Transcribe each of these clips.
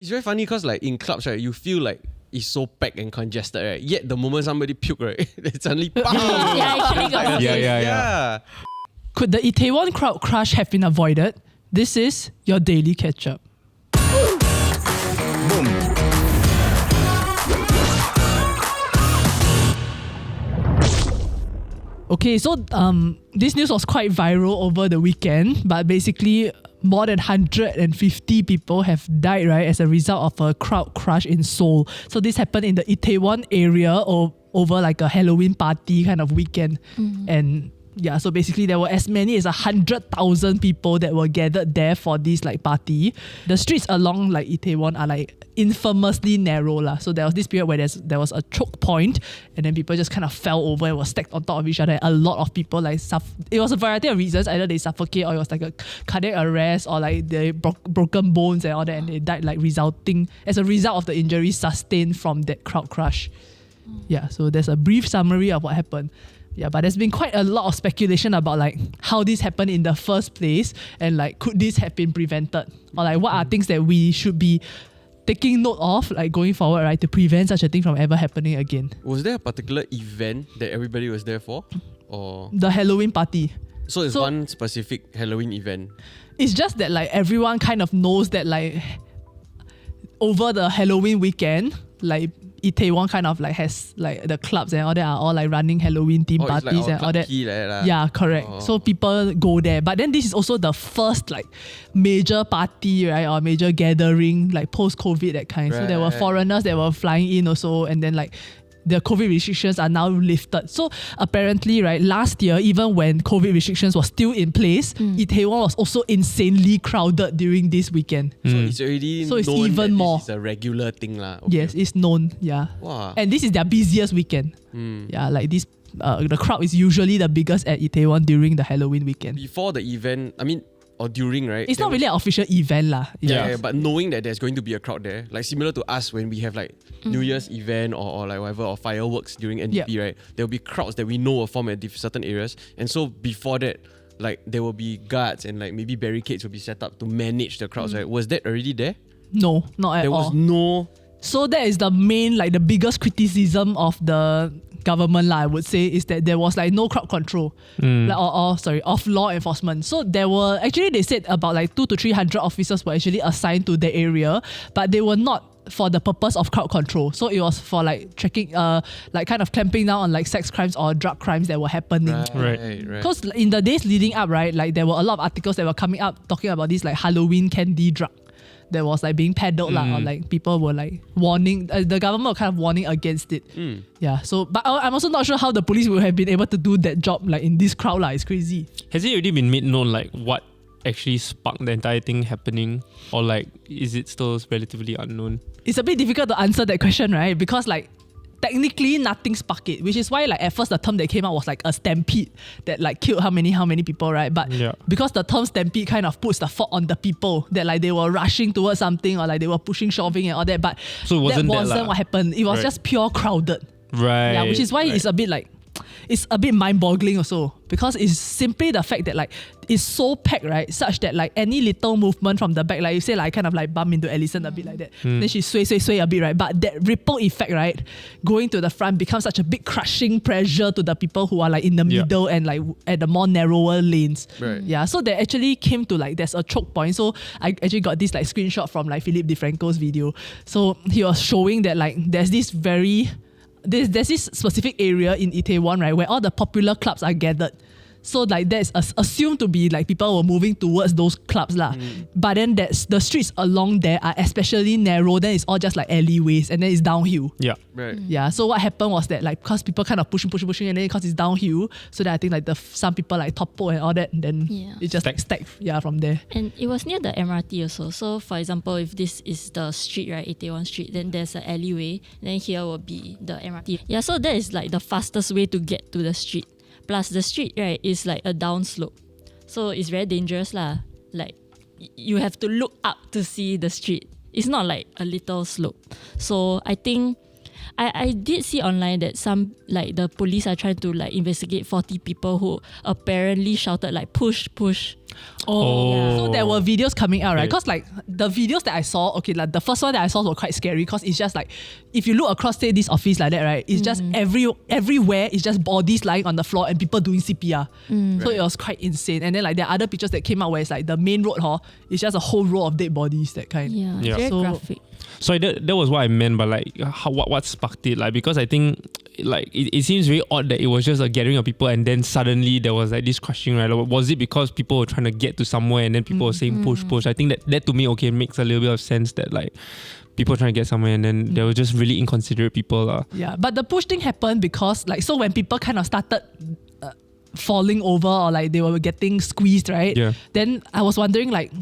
It's very funny because like in clubs, right, you feel like it's so packed and congested, right? Yet the moment somebody puke, right, it suddenly Yeah. Could the Itaewon crowd crush have been avoided? This is your daily catch-up. Okay, so this news was quite viral over the weekend, but basically more than 150 people have died, right, as a result of a crowd crush in Seoul. So this happened in the Itaewon area over like a Halloween party kind of weekend. And yeah, so basically there were as many as 100,000 people that were gathered there for this like party. The streets along like Itaewon are like infamously narrow lah. So there was this period where there was a choke point, and then people just kind of fell over and were stacked on top of each other. A lot of people like it was a variety of reasons. Either they suffocate, or it was like a cardiac arrest, or like they broken bones and all that, and they died like resulting as a result of the injuries sustained from that crowd crush. Yeah, so there's a brief summary of what happened. Yeah, but there's been quite a lot of speculation about like how this happened in the first place, and like could this have been prevented, or like what are things that we should be taking note of like going forward, right, to prevent such a thing from ever happening again. Was there a particular event that everybody was there for, or the Halloween party? So it's one specific Halloween event. It's just that like everyone kind of knows that like over the Halloween weekend, like Itaewon kind of like has like the clubs and all that are all like running Halloween themed parties and all that. Yeah, correct. So people go there. But then this is also the first like major party, right, or major gathering like post-COVID, that kind. So there were foreigners that were flying in also, and then like the COVID restrictions are now lifted. So apparently, right, last year, even when COVID restrictions were still in place, Itaewon was also insanely crowded during this weekend. So it's already so it's known even that more. This is a regular thing lah. Okay. Yes, it's known. Yeah. Wow. And this is their busiest weekend. Yeah, like this, the crowd is usually the biggest at Itaewon during the Halloween weekend. Before the event, I mean, or during, right? It's not really an official event lah. Yeah, but knowing that there's going to be a crowd there, like similar to us when we have like New Year's event or like whatever, or fireworks during NDP, right? There will be crowds that we know will form at certain areas. And so before that, like there will be guards and like maybe barricades will be set up to manage the crowds, right? Was that already there? No, not at all. There was no... So that is the main, like the biggest criticism of the government lah, I would say, is that there was like no crowd control, like, of law enforcement. So there were, actually they said about like 200 to 300 officers were actually assigned to the area, but they were not for the purpose of crowd control. So it was for like checking, like kind of clamping down on like sex crimes or drug crimes that were happening. Right. Because in the days leading up, right, like there were a lot of articles that were coming up talking about this like Halloween candy drug that was like being peddled lah, or like people were like warning, the government were kind of warning against it. Yeah, so but I'm also not sure how the police would have been able to do that job like in this crowd lah. It's crazy. Has it already been made known like what actually sparked the entire thing happening, or like is it still relatively unknown? It's a bit difficult to answer that question, right? Because like technically nothing sparked it, which is why like at first the term that came out was like a stampede that like killed how many people, right? But because the term stampede kind of puts the fault on the people that like they were rushing towards something, or like they were pushing, shoving and all that, but so that wasn't what happened. It was just pure crowded. Right. Yeah, which is why it's a bit like, it's a bit mind-boggling also, because it's simply the fact that like it's so packed, right, such that like any little movement from the back, like you say, like I kind of like bump into Alison a bit like that, then she sway a bit, right, but that ripple effect, right, going to the front becomes such a big crushing pressure to the people who are like in the middle and like at the more narrower lanes. Yeah, so they actually came to like there's a choke point. So I actually got this like screenshot from like Philip DeFranco's video. So he was showing that like there's this specific area in Itaewon, right, where all the popular clubs are gathered. So like that's assumed to be like people were moving towards those clubs lah. But then that's the streets along there are especially narrow. Then it's all just like alleyways, and then it's downhill. Yeah. Right. Yeah. So what happened was that like because people kind of pushing, and then because it's downhill, so that I think like some people like topple and all that, and then it just like stacked. Yeah, from there. And it was near the MRT also. So for example, if this is the street, right, Itaewon Street, then there's an alleyway. Then here will be the MRT. Yeah. So that is like the fastest way to get to the street. Plus the street, right, is like a down slope. So it's very dangerous lah. Like you have to look up to see the street. It's not like a little slope. So I think I did see online that some like the police are trying to like investigate 40 people who apparently shouted like push. So there were videos coming out, right? Okay. Because like the videos that I saw, okay, like the first one that I saw was quite scary because it's just like if you look across say this office like that, right? It's just everywhere is just bodies lying on the floor and people doing CPR. So it was quite insane. And then like there are other pictures that came out where it's like the main road it's just a whole row of dead bodies, that kind. Yeah. Very graphic. So that was what I meant by like what sparked it, like, because I think like it seems very odd that it was just a gathering of people and then suddenly there was like this crushing, right? Like, was it because people were trying to get to somewhere and then people were saying push? I think that to me, okay, makes a little bit of sense that like people trying to get somewhere and then there were just really inconsiderate people. Yeah, but the push thing happened because like, so when people kind of started falling over or like they were getting squeezed, right? Yeah. Then I was wondering like,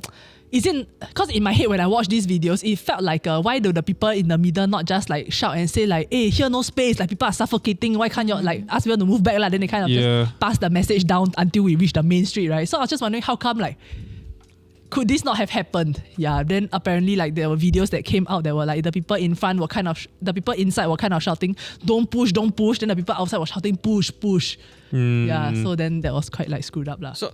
because in my head when I watched these videos, it felt like why do the people in the middle not just like shout and say like, hey, here no space, like people are suffocating, why can't you like ask people to move back? Then they kind of just pass the message down until we reach the main street, right? So I was just wondering how come like, could this not have happened? Yeah, then apparently like there were videos that came out that were like the people in front were the people inside were kind of shouting, don't push. Then the people outside were shouting, push. Yeah, so then that was quite like screwed up lah. So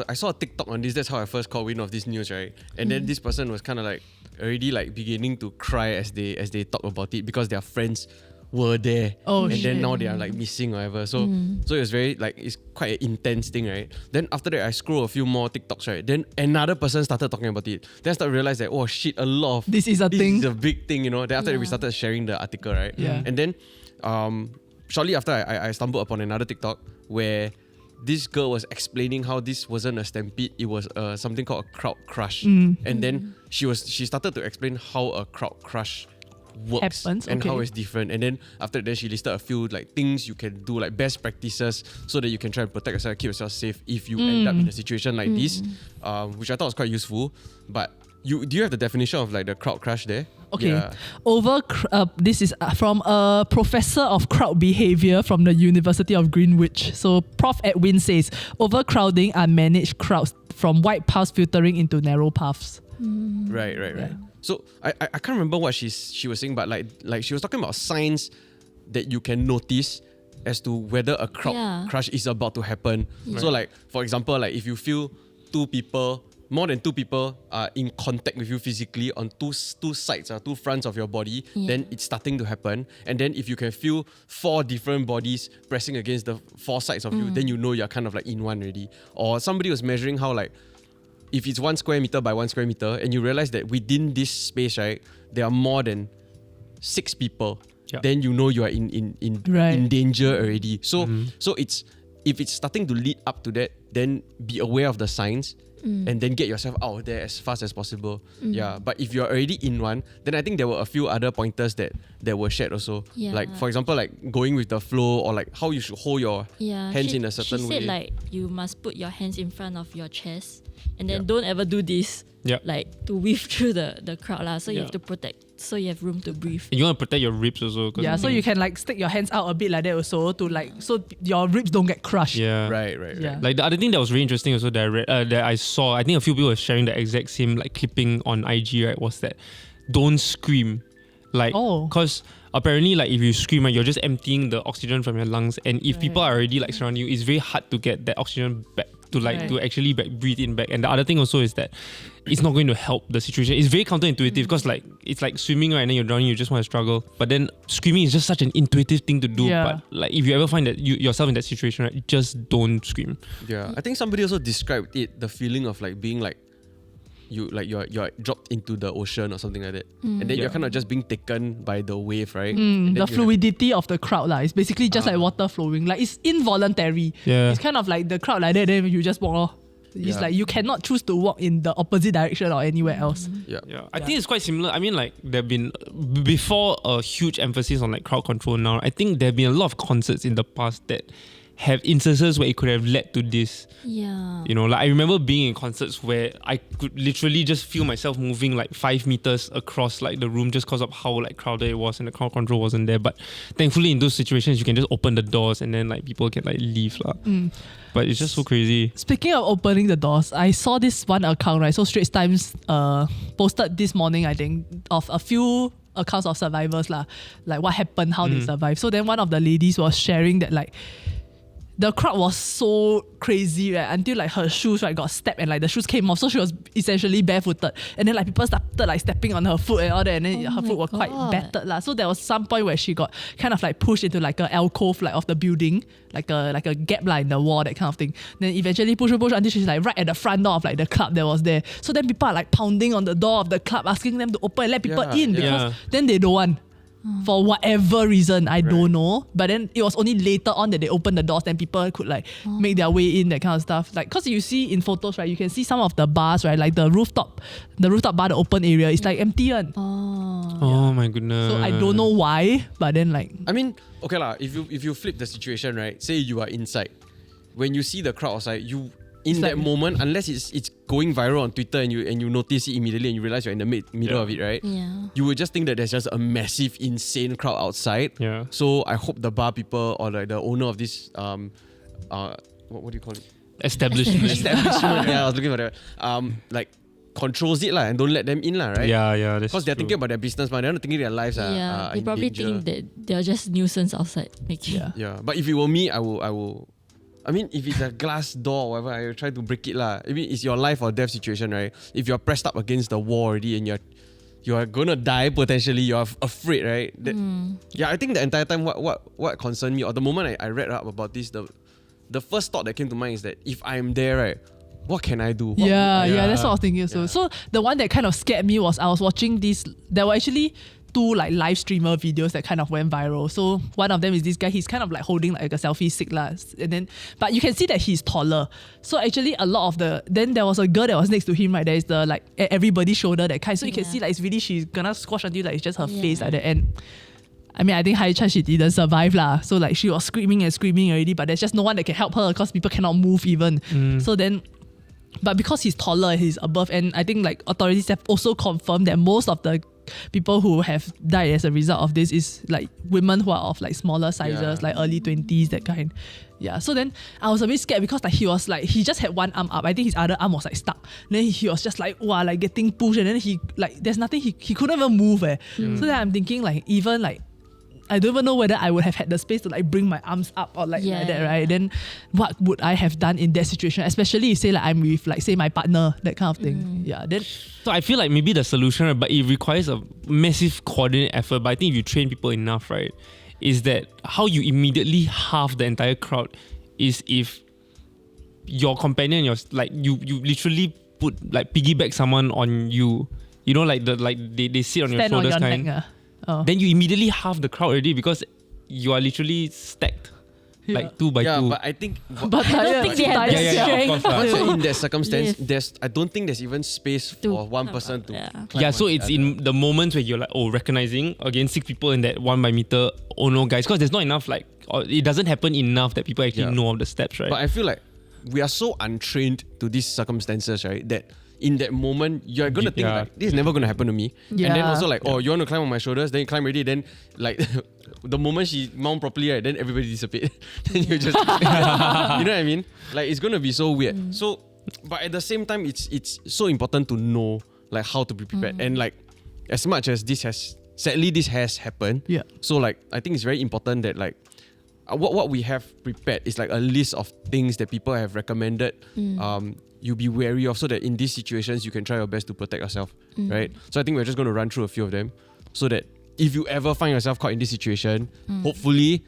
I saw a TikTok on this. That's how I first caught wind of this news, right? And then this person was kind of like already like beginning to cry as they talk about it because their friends were there. Then now they are like missing or whatever. So it was very like, it's quite an intense thing, right? Then after that I scroll a few more TikToks, right? Then another person started talking about it. Then I started to realize that, oh shit, this is a thing. This is a big thing, you know. Then after that we started sharing the article, right? Yeah. And then shortly after I stumbled upon another TikTok where this girl was explaining how this wasn't a stampede, it was something called a crowd crush. And then she started to explain how a crowd crush works and how it's different. And then after that she listed a few like things you can do, like best practices, so that you can try and protect yourself, keep yourself safe if you end up in a situation like this, which I thought was quite useful. But do you have the definition of like the crowd crush there? Okay. Yeah. This is from a professor of crowd behavior from the University of Greenwich. So Prof. Edwin says, overcrowding are managed crowds from wide paths filtering into narrow paths. Right. Yeah. So I can't remember what she was saying, but like she was talking about signs that you can notice as to whether a crowd crush is about to happen. Right. So like, for example, like if you feel more than two people are in contact with you physically on two sides, two fronts of your body, then it's starting to happen. And then if you can feel 4 different bodies pressing against the 4 sides of you, then you know you're kind of like in one already. Or somebody was measuring how like, if it's 1 square meter by 1 square meter and you realize that within this space, right, there are more than 6 people, then you know you are in danger already. So if it's starting to lead up to that, then be aware of the signs and then get yourself out of there as fast as possible. Yeah, but if you're already in one, then I think there were a few other pointers that were shared also. Yeah. Like for example, like going with the flow, or like how you should hold your hands in a certain way. She said like you must put your hands in front of your chest and then don't ever do this. Like to weave through the crowd lah. So you have to protect, so you have room to breathe. You want to protect your ribs also. Yeah, so you can like stick your hands out a bit like that also to like, so your ribs don't get crushed. Yeah. Right. Yeah. Like the other thing that was really interesting also that I read, that I saw, I think a few people were sharing the exact same like clipping on IG, right, was that don't scream. Like, because apparently like if you scream, right, you're just emptying the oxygen from your lungs, and if people are already like surrounding you, it's very hard to get that oxygen back to like to actually breathe in back. And the other thing also is that it's not going to help the situation. It's very counterintuitive because like it's like swimming, right, and then you're drowning, you just want to struggle. But then screaming is just such an intuitive thing to do. Yeah. But like if you ever find that yourself in that situation, right, just don't scream. Yeah, I think somebody also described it, the feeling of like being like you're dropped into the ocean or something like that, and then you're kind of just being taken by the wave, right? The fluidity of the crowd lah. It's basically just like water flowing. Like it's involuntary. Yeah. It's kind of like the crowd like that, then you just walk off. It's like you cannot choose to walk in the opposite direction or anywhere else. Yeah. I think it's quite similar. I mean, like there have been, before a huge emphasis on like crowd control now, I think there have been a lot of concerts in the past that have instances where it could have led to this. Yeah. You know, like I remember being in concerts where I could literally just feel myself moving like 5 meters across like the room just because of how like crowded it was and the crowd control wasn't there. But thankfully in those situations you can just open the doors and then like people can like leave lah. But it's just so crazy. Speaking of opening the doors, I saw this one account, right? So Straits Times posted this morning, I think, of a few accounts of survivors lah, like what happened, how they survived. So then one of the ladies was sharing that like the crowd was so crazy, right? Until like her shoes, right, got stepped and like the shoes came off. So she was essentially barefooted. And then like people started like stepping on her foot and all that. And then her foot was quite battered lah. So there was some point where she got kind of like pushed into like a alcove like of the building, like a gap like in the wall, that kind of thing. Then eventually push until she's like right at the front door of like the club that was there. So then people are like pounding on the door of the club, asking them to open and let people in because then they don't want. For whatever reason, I don't know. But then it was only later on that they opened the doors, then people could like make their way in, that kind of stuff. Like, cause you see in photos, right, you can see some of the bars, right, like the rooftop bar, the open area, is like empty one. Oh my goodness. So I don't know why, but then like, I mean, okay lah. If you flip the situation, right, say you are inside, when you see the crowd outside, you in that moment, unless it's going viral on Twitter and you notice it immediately and you realize you're in the middle of it, right? Yeah. You would just think that there's just a massive, insane crowd outside. Yeah. So I hope the bar people or like the owner of this what do you call it? Establishment. Yeah, I was looking for that. Like controls it lah and don't let them in lah, right? Yeah, that's because they're thinking about their business, but they're not thinking their lives. They probably think that they're just nuisance outside making. Yeah. But if it were me, I will. I mean, if it's a glass door or whatever, I will try to break it lah. I mean, it's your life or death situation, right? If you're pressed up against the wall already and you're gonna die potentially, you're afraid, right? Yeah, I think the entire time what concerned me, or the moment I read up about this, the first thought that came to mind is that if I'm there, right, what can I do? That's what I was thinking also. Yeah. So the one that kind of scared me was I was watching this. There were actually 2 like live streamer videos that kind of went viral. So one of them is this guy. He's kind of like holding like a selfie stick lah, and then but you can see that he's taller. So actually a lot of then there was a girl that was next to him, right? There is the like everybody's shoulder that kind. So you can see like it's really, she's gonna squash until like it's just her face like that. And I mean, I think high chance she didn't survive lah. So like she was screaming already, but there's just no one that can help her because people cannot move even. So then, but because he's taller, he's above, and I think like authorities have also confirmed that most of the people who have died as a result of this is like women who are of like smaller sizes, like early 20s, that kind. Yeah, so then I was a bit scared because like he just had one arm up. I think his other arm was like stuck. Then he was just like like getting pushed, and then he like there's nothing, he couldn't even move. So then I'm thinking like even like I don't even know whether I would have had the space to like bring my arms up or like that, right? Then what would I have done in that situation? Especially if say like I'm with like say my partner, that kind of thing. Yeah. Then so I feel like maybe the solution, but it requires a massive coordinated effort. But I think if you train people enough, right, is that how you immediately halve the entire crowd is if your companion, you literally put like piggyback someone on you. You know, like they sit on your shoulders kind. Neck, Then you immediately halve the crowd already because you are literally stacked. Like 2 by 2. Yeah, but I think I don't think they have the strength. Once you're in that circumstance, I don't think there's even space for one person to so it's in the moments where you're like, recognizing again 6 people in that 1 by meter, oh no guys, because there's not enough like, or it doesn't happen enough that people actually know of the steps, right? But I feel like we are so untrained to these circumstances, right, that in that moment you're gonna think like, this is never gonna happen to me. And then also like, you want to climb on my shoulders, then you climb already, then like the moment she mount properly, right, then everybody disappear. Then you just you know what I mean? Like it's gonna be so weird. So but at the same time it's so important to know like how to be prepared. And like as much as this has happened. Yeah. So like I think it's very important that like what we have prepared is like a list of things that people have recommended you be wary of, so that in these situations you can try your best to protect yourself, right? So I think we're just going to run through a few of them so that if you ever find yourself caught in this situation, hopefully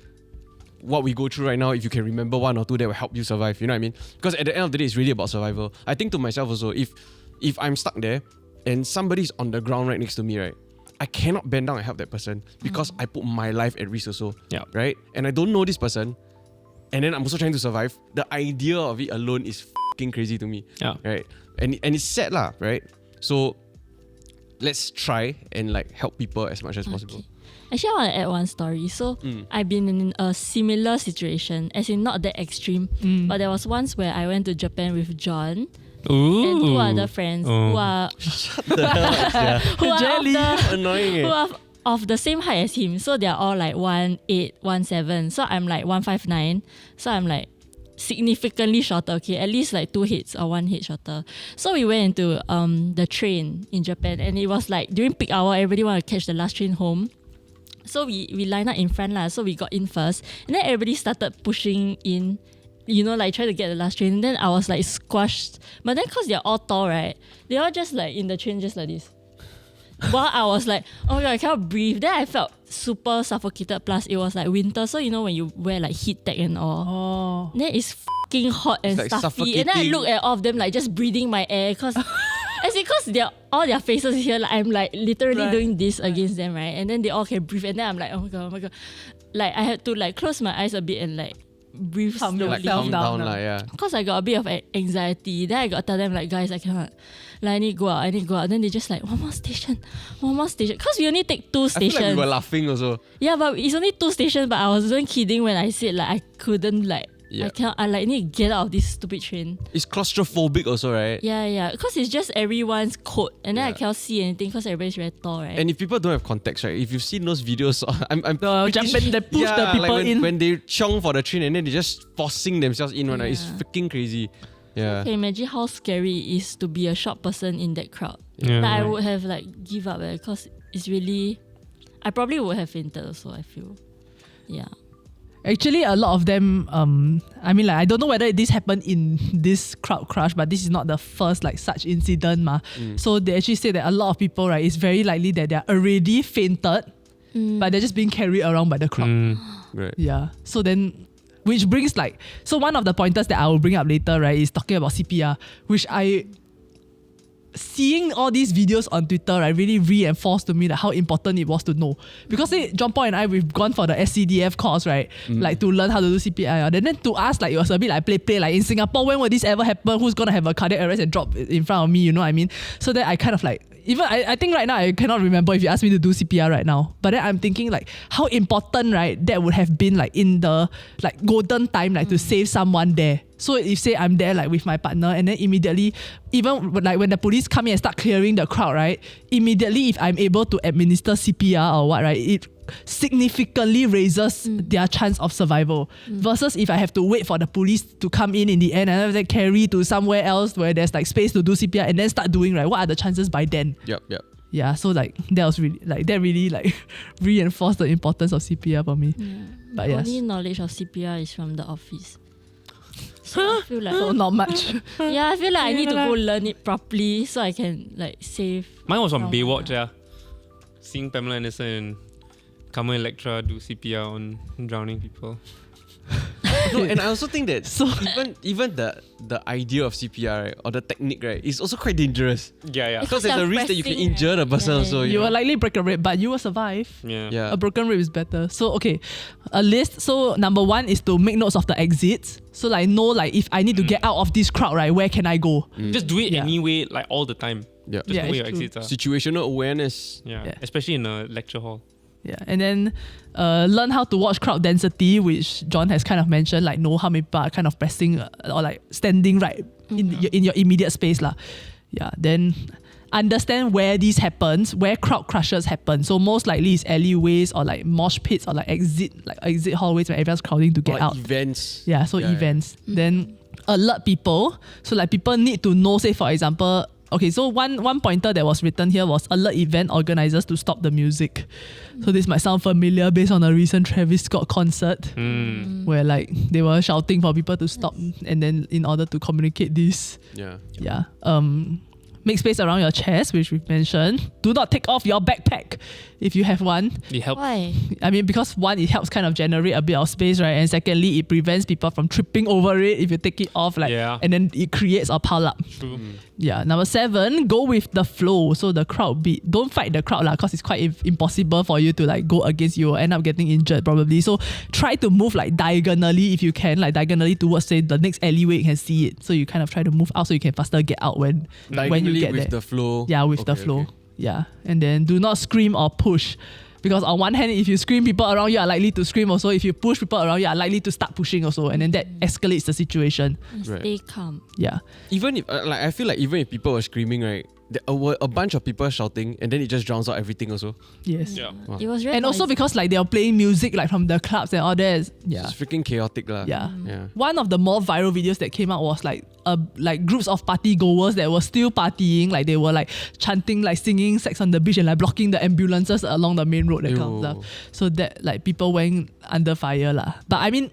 what we go through right now, if you can remember 1 or 2, that will help you survive, you know what I mean? Because at the end of the day, it's really about survival. I think to myself also, if I'm stuck there and somebody's on the ground right next to me, right, I cannot bend down and help that person because I put my life at risk also, right? And I don't know this person, and then I'm also trying to survive. The idea of it alone is fucking crazy to me, right? And it's sad lah, right? So let's try and like help people as much as possible. Actually, I want to add one story. So I've been in a similar situation, as in not that extreme, but there was once where I went to Japan with John. And 2 other friends who are annoying. Who are of the same height as him. So they're all like 1'8", 1'7". So I'm like 1'5'9". So I'm like significantly shorter, okay, at least like 2 heads or 1 head shorter. So we went into the train in Japan, and it was like during peak hour, everybody want to catch the last train home. So we lined up in front lah. So we got in first, and then everybody started pushing in, you know, like trying to get the last train. And then I was like squashed. But then cause they're all tall, right? They all just like in the train just like this. While I was like, oh my god, I cannot breathe. Then I felt super suffocated. Plus it was like winter, so you know when you wear like heat tech and all. Then it's fucking hot and like stuffy. And then I look at all of them like just breathing my air, cause they're all their faces here, like I'm like literally doing this against them, right? And then they all can breathe, and then I'm like, oh my god. Like I had to like close my eyes a bit and like breathe slowly. Like calm down, yeah. Cause I got a bit of anxiety. Then I got to tell them like, guys, I cannot. Like I need to go out. Then they just like, one more station. Cause we only take 2 stations. I feel like we were laughing also. Yeah, but it's only 2 stations. But I wasn't kidding when I said like I couldn't like. Yeah. I like need to get out of this stupid train. It's claustrophobic also, right? Yeah. Because it's just everyone's coat, and then I cannot see anything because everybody's very tall, right? And if people don't have context, right? If you've seen those videos, they push the people like in. When they chong for the train and then they're just forcing themselves in, right? It's freaking crazy. Yeah. Okay, imagine how scary it is to be a short person in that crowd. Yeah, I would have like give up because it's really. I probably would have fainted also. I feel. Yeah. Actually, a lot of them, I mean, like, I don't know whether this happened in this crowd crush, but this is not the first, like, such incident, So they actually say that a lot of people, right, it's very likely that they're already fainted, but they're just being carried around by the crowd. Right. Yeah. So then, which brings, like, so one of the pointers that I will bring up later, right, is talking about CPR, which seeing all these videos on Twitter, right, really reinforced to me that how important it was to know. Because John Paul and I, we've gone for the SCDF course, right, like to learn how to do CPR. And then to us, like it was a bit like play. Like in Singapore, when will this ever happen? Who's gonna have a cardiac arrest and drop in front of me? You know what I mean? So then I kind of like, even I think right now I cannot remember if you ask me to do CPR right now. But then I'm thinking like how important, right, that would have been like in the like golden time, like to save someone there. So if say I'm there like with my partner, and then immediately, even like when the police come in and start clearing the crowd, right, immediately if I'm able to administer CPR or what, right, it significantly raises their chance of survival. Versus if I have to wait for the police to come in the end and then carry to somewhere else where there's like space to do CPR and then start doing, right, what are the chances by then? Yep. Yeah, so like that was really like reinforced the importance of CPR for me. Yeah. But yes. Only knowledge of CPR is from the office. So I feel like so not much. I feel like I need to go learn it properly so I can like save. Mine was on Baywatch, yeah. Seeing Pamela Anderson and Carmen Electra do CPR on drowning people. No, and I also think that even the idea of CPR, right, or the technique, right, is also quite dangerous. Yeah. Because there's a risk that you can injure the person also. You will likely break a rib, but you will survive. Yeah. A broken rib is better. So okay, a list. So number 1 is to make notes of the exits. So like know like if I need to get out of this crowd, right, where can I go? Just do it anyway, like all the time. Yeah. Just know where your exits are. Situational awareness. Yeah. Especially in a lecture hall. Yeah, and then learn how to watch crowd density, which John has kind of mentioned, like know how many people are kind of pressing or like standing right in your immediate space lah. Yeah, then understand where this happens, where crowd crushes happen. So most likely it's alleyways or like mosh pits or like exit hallways where everyone's crowding to get out. Events. Yeah, so events. Then alert people. So like people need to know, say for example, okay, so one pointer that was written here was alert event organizers to stop the music. So this might sound familiar based on a recent Travis Scott concert where like they were shouting for people to stop and then in order to communicate this. Yeah. Make space around your chest, which we've mentioned. Do not take off your backpack if you have one. It helps. Why? I mean, because one, it helps kind of generate a bit of space, right? And secondly, it prevents people from tripping over it if you take it off, like, and then it creates a pile up. True. Yeah. Number 7, go with the flow. So the crowd beat. Don't fight the crowd, because it's quite impossible for you to like go against you or end up getting injured probably. So try to move like diagonally if you can, like diagonally towards say the next alleyway you can see it. So you kind of try to move out so you can faster get out when you get with there. The flow. Yeah, with the flow. Okay. Yeah. And then do not scream or push. Because on one hand, if you scream, people around you are likely to scream also. If you push, people around you are likely to start pushing also. And then that escalates the situation. Stay calm. Yeah. Even if, I feel like even if people were screaming, right, there were a bunch of people shouting, and then it just drowns out everything also. Yes. Yeah. Wow. It was really And also because like they are playing music like from the clubs and all that. Yeah. It's freaking chaotic lah. Yeah. Yeah. One of the more viral videos that came out was like groups of party goers that were still partying, like they were like chanting, like singing Sex on the Beach and like blocking the ambulances along the main road, that kind of stuff. So that like people went under fire lah. But I mean,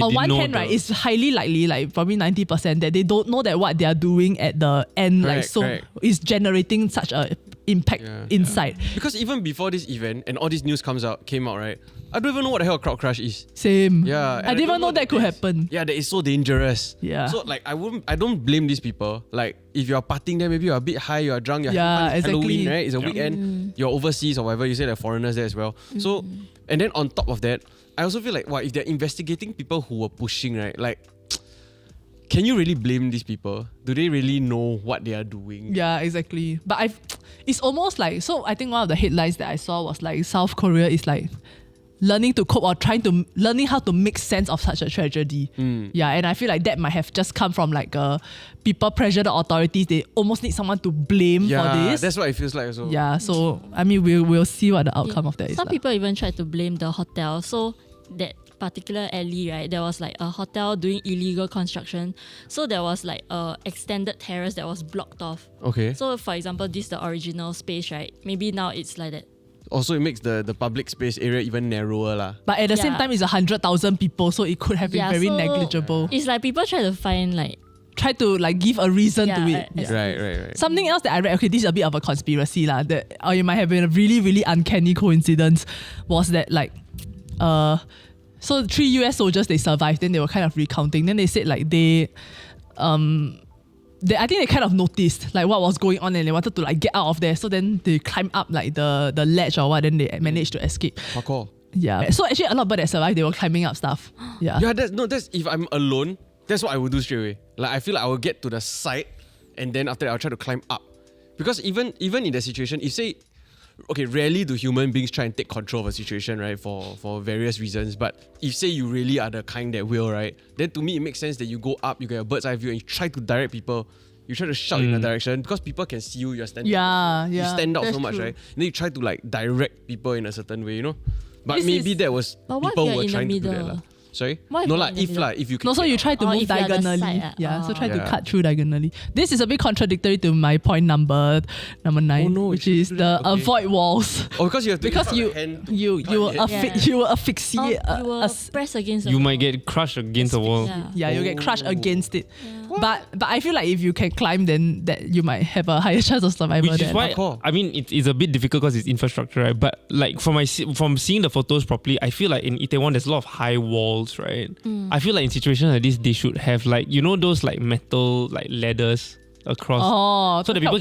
on one hand, right, it's highly likely, like probably 90%, that they don't know that what they are doing at the end, is generating such a impact inside. Because even before this event and all this news came out, right? I don't even know what the hell a crowd crush is. Same. Yeah. I didn't even know that could happen. Yeah, that is so dangerous. Yeah. So like I don't blame these people. Like if you're partying there, maybe you're a bit high, you're drunk, you're having fun, it's Halloween, right? It's a weekend, you're overseas or whatever, you say there are foreigners there as well. So, and then on top of that, I also feel like, if they're investigating people who were pushing, right? Like, can you really blame these people? Do they really know what they are doing? Yeah, exactly. But it's almost like, so I think one of the headlines that I saw was like South Korea is like learning to cope or learning how to make sense of such a tragedy. Yeah, and I feel like that might have just come from like people pressure the authorities. They almost need someone to blame for this. That's what it feels like also. Yeah, so I mean we'll see what the outcome of that is. Some people even tried to blame the hotel. So that particular alley, right, there was like a hotel doing illegal construction. So there was like a extended terrace that was blocked off. Okay. So for example, this is the original space, right? Maybe now it's like that. Also, it makes the public space area even narrower lah. But at the same time, it's 100,000 people, so it could have been very negligible. It's like people try to find like try to like give a reason to it. Right. Something else that I read, okay, this is a bit of a conspiracy lah, that or it might have been a really, really uncanny coincidence, was that like so 3 US soldiers, they survived, then they were kind of recounting. Then they said like I think they kind of noticed like what was going on and they wanted to like get out of there. So then they climbed up like the ledge or what, then they managed to escape. Parkour. Yeah. So actually a lot of people that survived, they were climbing up stuff. Yeah. Yeah, that's if I'm alone, that's what I would do straight away. Like I feel like I will get to the side and then after that I'll try to climb up. Because even in that situation, if say, okay, rarely do human beings try and take control of a situation, right? For various reasons. But if say you really are the kind that will, right? Then to me it makes sense that you go up, you get a bird's eye view and you try to direct people. You try to shout in a direction because people can see you, you're standing. Yeah. You stand out so much, true. right? And then you try to like direct people in a certain way, you know? But maybe that was people were trying to do that. Sorry? No lah, if you can. No, so you try to move diagonally. So try to cut through diagonally. This is a bit contradictory to my point number 9, which is the avoid walls. Oh, because you have to you will asphyxiate. You will press against you might get crushed against the wall. Yeah, you'll get crushed against it. But I feel like if you can climb, then that you might have a higher chance of survival. Which is why I mean it's a bit difficult because it's infrastructure, right? But like from seeing the photos properly, I feel like in Itaewon there's a lot of high walls, right? I feel like in situations like this they should have like, you know, those like metal like ladders across, so that people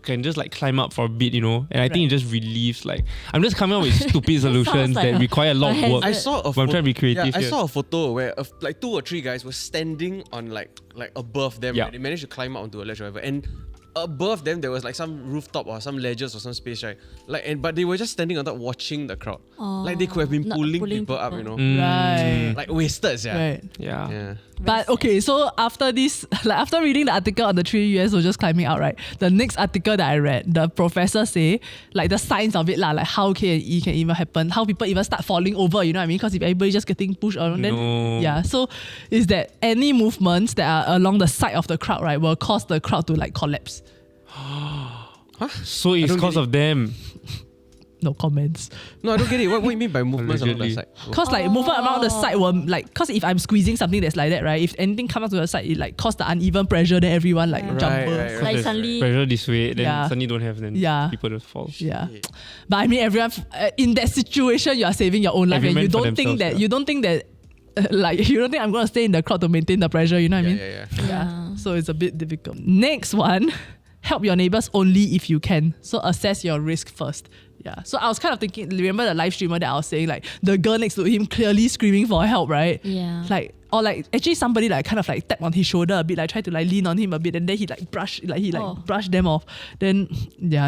can just climb up for a bit, you know. And I think it just relieves, like, I'm just coming up with stupid solutions that require a lot of work. I saw a photo. I'm trying to be creative. I saw a photo where like 2 or 3 guys were standing on like above them. Right? They managed to climb up onto a ledge or whatever, and above them there was like some rooftop or some ledges or some space, right? But they were just standing on top watching the crowd. Like they could have been pulling people up, you know. Right. Like wasted, Right. Yeah. But okay, so after this, like after reading the article on the 3 US soldiers climbing out, right? The next article that I read, the professor say like the signs of it lah, like how KE can even happen, how people even start falling over, you know what I mean? Because if everybody just getting pushed around, then so is that any movements that are along the side of the crowd, right, will cause the crowd to like collapse. So it's because of them. No comments. No, I don't get it. What do you mean by movements along the side? Because like movement around the side will like, because if I'm squeezing something that's like that, right? If anything comes up to the side, it like cause the uneven pressure, then everyone like jump. Like suddenly pressure this way, then suddenly don't have, then people just fall. Yeah. But I mean, everyone in that situation, you are saving your own life, and you don't think that like you don't think I'm gonna stay in the crowd to maintain the pressure. You know what I mean? Yeah. So it's a bit difficult. Next one. Help your neighbors only if you can. So assess your risk first. Yeah. So I was kind of thinking, remember the live streamer that I was saying, like the girl next to him clearly screaming for help, right? Yeah. Like or like actually somebody like kind of like tap on his shoulder a bit, like try to like lean on him a bit, and then he like brush them off. Then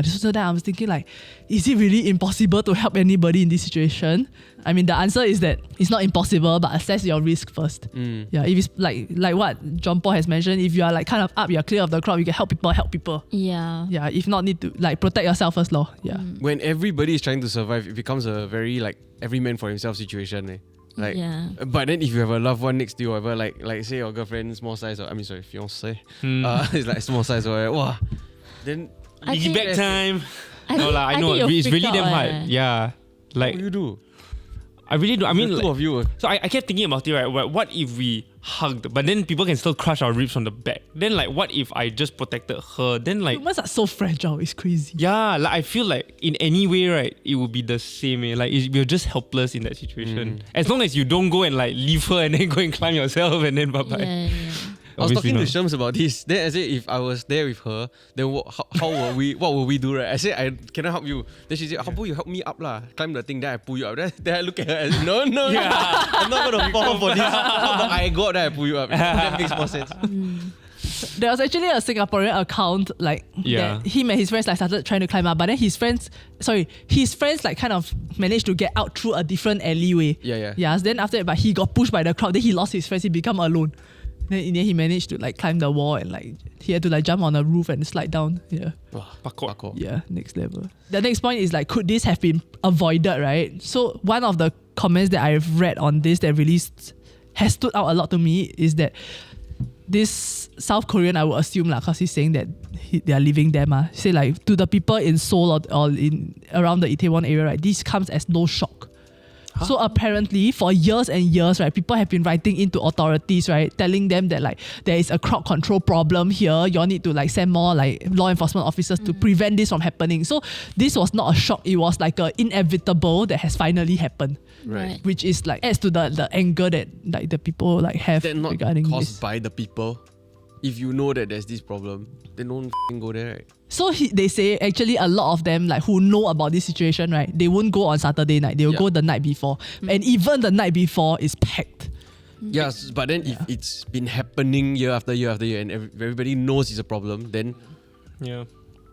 so then I was thinking like, is it really impossible to help anybody in this situation? I mean, the answer is that it's not impossible, but assess your risk first. Yeah, if it's like what John Paul has mentioned, if you are like kind of up, you're clear of the crowd, you can help people. Yeah. Yeah, if not, need to like protect yourself first, lor. Yeah. When everybody is trying to survive, it becomes a very like every man for himself situation. Like, but then if you have a loved one next to you, or whatever, like say your girlfriend small size, or I mean sorry, fiance, it's like small size or wow, then back time. I know it's really damn hard. Yeah, like what do you do? I really do. I mean, the two of you. So I kept thinking about it, right? What if we hugged, but then people can still crush our ribs from the back? Then like, what if I just protected her? Then like, humans are so fragile. It's crazy. Yeah, like I feel like in any way, right, it would be the same. Like we're just helpless in that situation. As long as you don't go and like leave her and then go and climb yourself and then bye bye. Yeah. I was talking to Shams about this. Then I said, if I was there with her, then how were we? What would we do? Right? I said, I cannot help you. Then she said, how about you help me up lah? Climb the thing, then I pull you up. Then I look at her and said, no, I'm not gonna fall for this. How about I go up, then I pull you up? That makes more sense. There was actually a Singaporean account that him and his friends like started trying to climb up, but then his friends like kind of managed to get out through a different alleyway. Yeah. Then after that, but he got pushed by the crowd. Then he lost his friends. He became alone. Then in the end, he managed to like climb the wall and like he had to like jump on a roof and slide down. Yeah. Parkour. Yeah, next level. The next point is like, could this have been avoided, right? So one of the comments that I've read on this that really has stood out a lot to me is that this South Korean, I would assume because he's saying that they are living there. Say like to the people in Seoul or in around the Itaewon area, right? This comes as no shock. So apparently for years and years, right, people have been writing into authorities, right, telling them that like there is a crowd control problem here. You all need to like send more like law enforcement officers to prevent this from happening. So this was not a shock. It was like a inevitable that has finally happened. Right. Which is like adds to the anger that like the people like have regarding this. Caused by the people. If you know that there's this problem, then don't go there, right? So they say actually a lot of them like who know about this situation, right? They won't go on Saturday night. They will go the night before, and even the night before is packed. Yes, but then if it's been happening year after year after year, and everybody knows it's a problem, then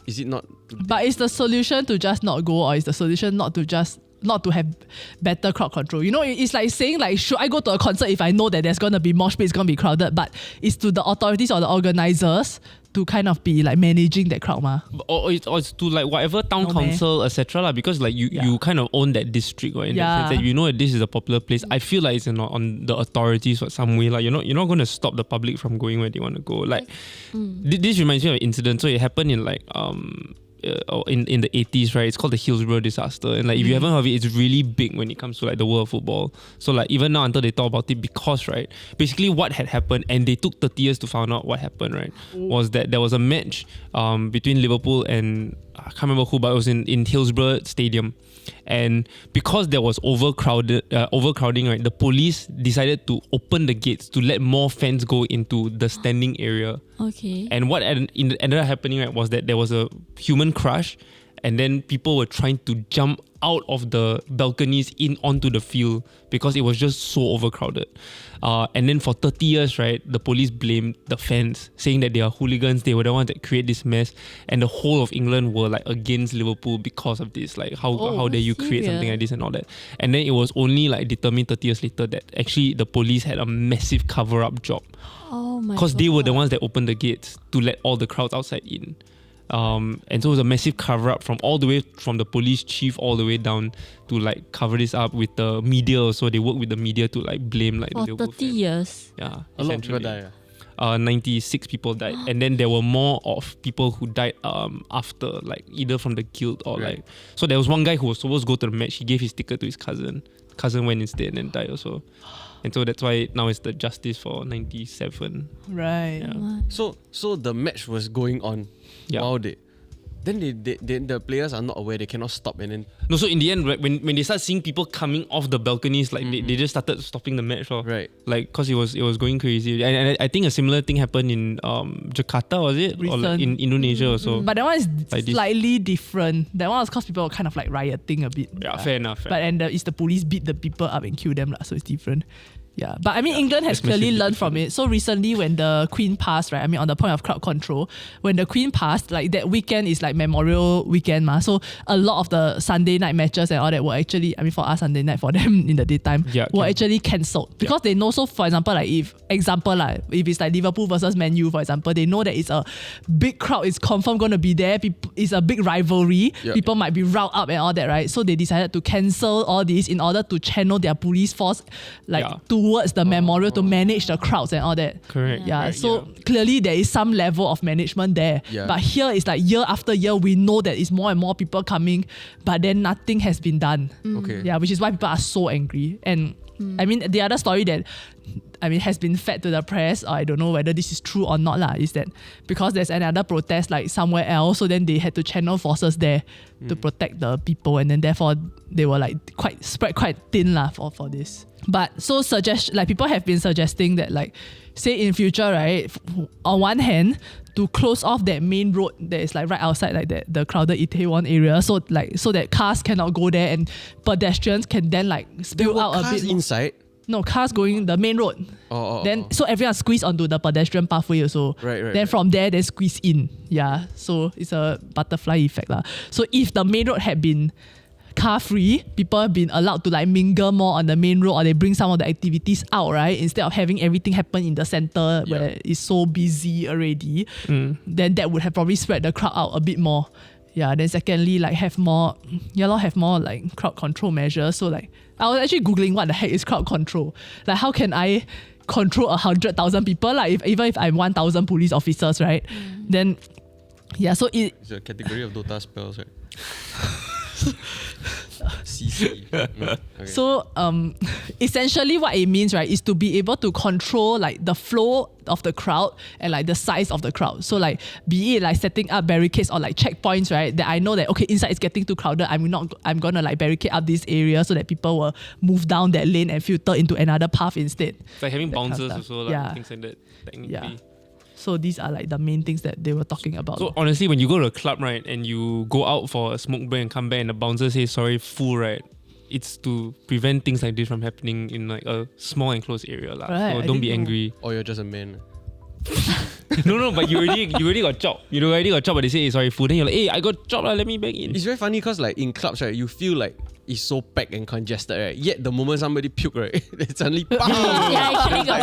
is it not? But is the solution to just not go, or is the solution not to have better crowd control? You know, it's like saying like, should I go to a concert if I know that there's gonna be mosh pit, it's gonna be crowded? But it's to the authorities or the organizers to kind of be like managing that crowd, or it's to like whatever town council, etc. Because like you kind of own that district, right? In that sense that you know that this is a popular place. I feel like it's on the authorities or some way. Like you're not going to stop the public from going where they want to go. Like this reminds me of an incident. So it happened in like in the 80s, right? It's called the Hillsborough Disaster, and like if you haven't heard of it, it's really big when it comes to like the world of football. So like even now until they talk about it, because right, basically what had happened, and they took 30 years to find out what happened, right, was that there was a match between Liverpool and I can't remember who, but it was in Hillsborough Stadium. And because there was overcrowding, right, the police decided to open the gates to let more fans go into the standing area. Okay. And what ended up happening, right, was that there was a human crush, and then people were trying to jump out of the balconies in onto the field because it was just so overcrowded. And then for 30 years, right, the police blamed the fans, saying that they are hooligans, they were the ones that create this mess, and the whole of England were like against Liverpool because of this. Like how dare you create something like this and all that. And then it was only like determined 30 years later that actually the police had a massive cover-up job. Oh my god. Because they were the ones that opened the gates to let all the crowds outside in. And so it was a massive cover-up from all the way from the police chief all the way down to like cover this up with the media also. They work with the media to like blame like for the Liverpool 30 years. Yeah, a lot of people died. 96 people died, and then there were more of people who died after, like either from the guilt or like. So there was one guy who was supposed to go to the match. He gave his ticket to his cousin. Cousin went instead and then died also. And so that's why now it's the justice for 97. Right. Yeah. So the match was going on. Yeah. Wow, then the players are not aware, they cannot stop, and then no. So in the end, right, when they start seeing people coming off the balconies, like they just started stopping the match, right? Like because it was going crazy, and I think a similar thing happened in Jakarta, was it, or like in Indonesia also? But that one is like slightly different. That one was because people were kind of like rioting a bit. Yeah, fair enough. But it's the police beat the people up and kill them, so it's different. Yeah, but I mean, England has clearly learned from it. So recently when the Queen passed, right, I mean, on the point of crowd control, when the Queen passed, like that weekend is like Memorial Weekend so a lot of the Sunday night matches and all that were actually, I mean, for us Sunday night, for them in the daytime, were actually cancelled. Because they know, so for example, like if it's like Liverpool versus Man U, for example, they know that it's a big crowd, it's confirmed going to be there, it's a big rivalry, people might be riled up and all that, right? So they decided to cancel all this in order to channel their police force towards the memorial to manage the crowds and all that. Correct. Yeah. So clearly there is some level of management there. Yeah. But here it's like year after year, we know that it's more and more people coming, but then nothing has been done. Okay. Yeah, which is why people are so angry. And I mean, the other story that has been fed to the press, or I don't know whether this is true or not, is that because there's another protest like somewhere else, so then they had to channel forces there to protect the people, and then therefore they were like spread quite thin for this. But so people have been suggesting that, like, say in future, right, on one hand, to close off that main road that is like right outside like the crowded Itaewon area, so that cars cannot go there and pedestrians can then like spill out a bit. Inside? No, cars going the main road. So everyone squeeze onto the pedestrian pathway also. Right. Then from there, they squeeze in. Yeah. So it's a butterfly effect lah. So if the main road had been car free, people have been allowed to like mingle more on the main road, or they bring some of the activities out, right? Instead of having everything happen in the center where it's so busy already, then that would have probably spread the crowd out a bit more. Yeah, then secondly, like have more like crowd control measures. So like I was actually Googling what the heck is crowd control. Like how can I control 100,000 people? Like even if I'm 1,000 police officers, right? Then so it's a category of Dota spells, right? CC. Okay. So essentially what it means, right, is to be able to control like the flow of the crowd and like the size of the crowd. So like be it like setting up barricades or like checkpoints, right, that I know that okay, inside it's getting too crowded, I'm gonna like barricade up this area so that people will move down that lane and filter into another path instead. It's like having bouncers also, like things like that technically. Yeah. So these are like the main things that they were talking about. So honestly, when you go to a club, right, and you go out for a smoke break and come back and the bouncer says sorry, fool, right, it's to prevent things like this from happening in like a small enclosed area. Right, so don't be angry. Or you're just a man. No, but you already got chopped. You already got chopped, but they say, hey, sorry, fool. Then you're like, hey, I got chopped, let me back in. It's very funny because like in clubs, right, you feel like it's so packed and congested, right? Yet the moment somebody puke, right, it suddenly yeah.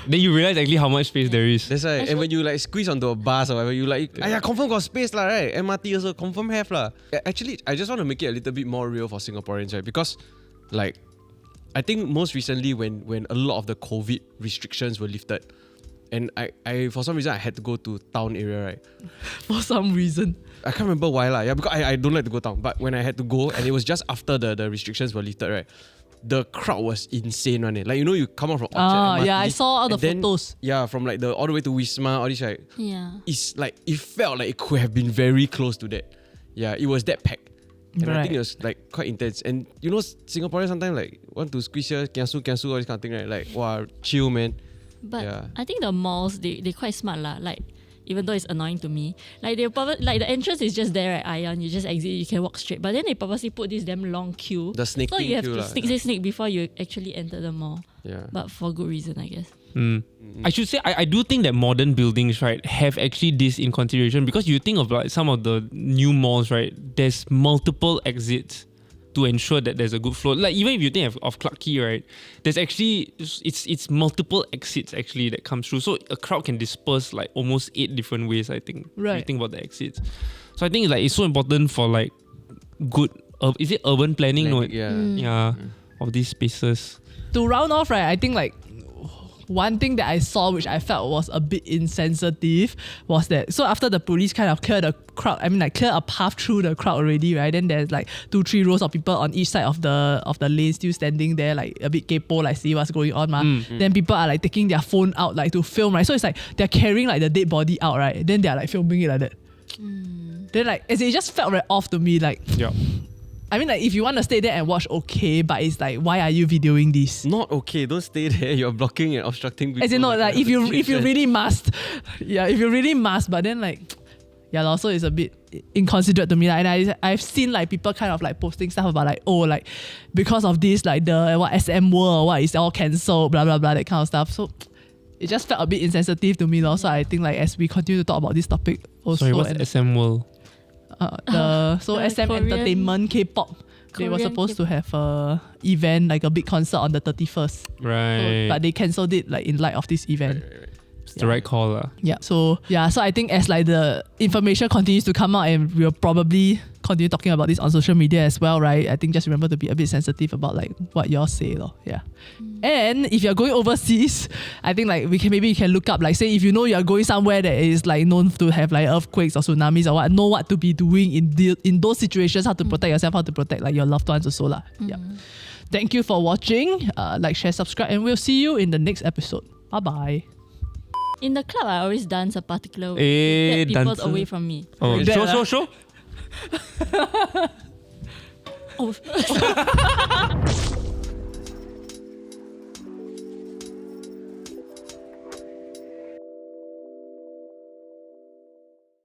Then you realize actually how much space there is. That's right. And when you like squeeze onto a bus or whatever, you like, confirm got space lah, right? MRT also confirm have lah. Actually, I just want to make it a little bit more real for Singaporeans, right? Because like, I think most recently when a lot of the COVID restrictions were lifted, and I for some reason I had to go to town area, right? For some reason. I can't remember why lah. Yeah, because I don't like to go town. But when I had to go, and it was just after the restrictions were lifted, right? The crowd was insane, right? Like, you know, you come out from Orchard. I saw all the photos. Yeah, from like all the way to Wisma, all this, right? Yeah. It's like, it felt like it could have been very close to that. Yeah, it was that packed. And I think it was like quite intense. And you know, Singaporeans sometimes like want to squeeze here, kiasu, all this kind of thing, right? Like, wow, chill, man. But I think the malls, they quite smart lah. Like, even though it's annoying to me, like they like the entrance is just there at Ion, you just exit, you can walk straight. But then they purposely put this damn long queue. The snake so you have to sneak before you actually enter the mall. Yeah. But for good reason, I guess. I should say I do think that modern buildings, right, have actually this in consideration, because you think of like some of the new malls, right, there's multiple exits to ensure that there's a good flow. Like even if you think of Clarke Quay, right, there's actually it's multiple exits actually that comes through. So a crowd can disperse like almost 8 different ways, I think. Right. If you think about the exits. So I think it's so important for like good is it urban planning? Of these spaces. To round off, right, I think like one thing that I saw which I felt was a bit insensitive was that, so after the police kind of clear the crowd, I mean like clear a path through the crowd already, right? Then there's like 2-3 rows of people on each side of the lane still standing there, like a bit kepo, like see what's going on. Then people are like taking their phone out like to film, right? So it's like they're carrying like the dead body out, right? Then they're like filming it like that. Then like it just felt very off to me, like I mean, like, if you want to stay there and watch, okay, but it's like, why are you videoing this? Not okay. Don't stay there. You're blocking and obstructing people. As in, not like if you really must, if you really must, but then like, Yeah, so it's a bit inconsiderate to me. And I've seen like people kind of like posting stuff about like, oh, like because of this, like the SM World, what is all cancelled, blah blah blah, that kind of stuff. So it just felt a bit insensitive to me. So I think like as we continue to talk about this topic also. Sorry, what's SM World? SM Korean Entertainment K-pop. They were supposed to have a event, like a big concert on the 31st. Right. But they cancelled it like in light of this event. Right. It's the right call. Yeah. So I think as like the information continues to come out, and we'll probably continue talking about this on social media as well, right? I think just remember to be a bit sensitive about like what y'all say, yeah. And if you're going overseas, I think like maybe you can look up, like say if you know you're going somewhere that is like known to have like earthquakes or tsunamis or what, know what to be doing in those situations, how to protect yourself, how to protect like your loved ones also lah. Yeah. Thank you for watching. Like, share, subscribe, and we'll see you in the next episode. Bye bye. In the club, I always dance a particular way. Get people away from me. Oh, show. Oh.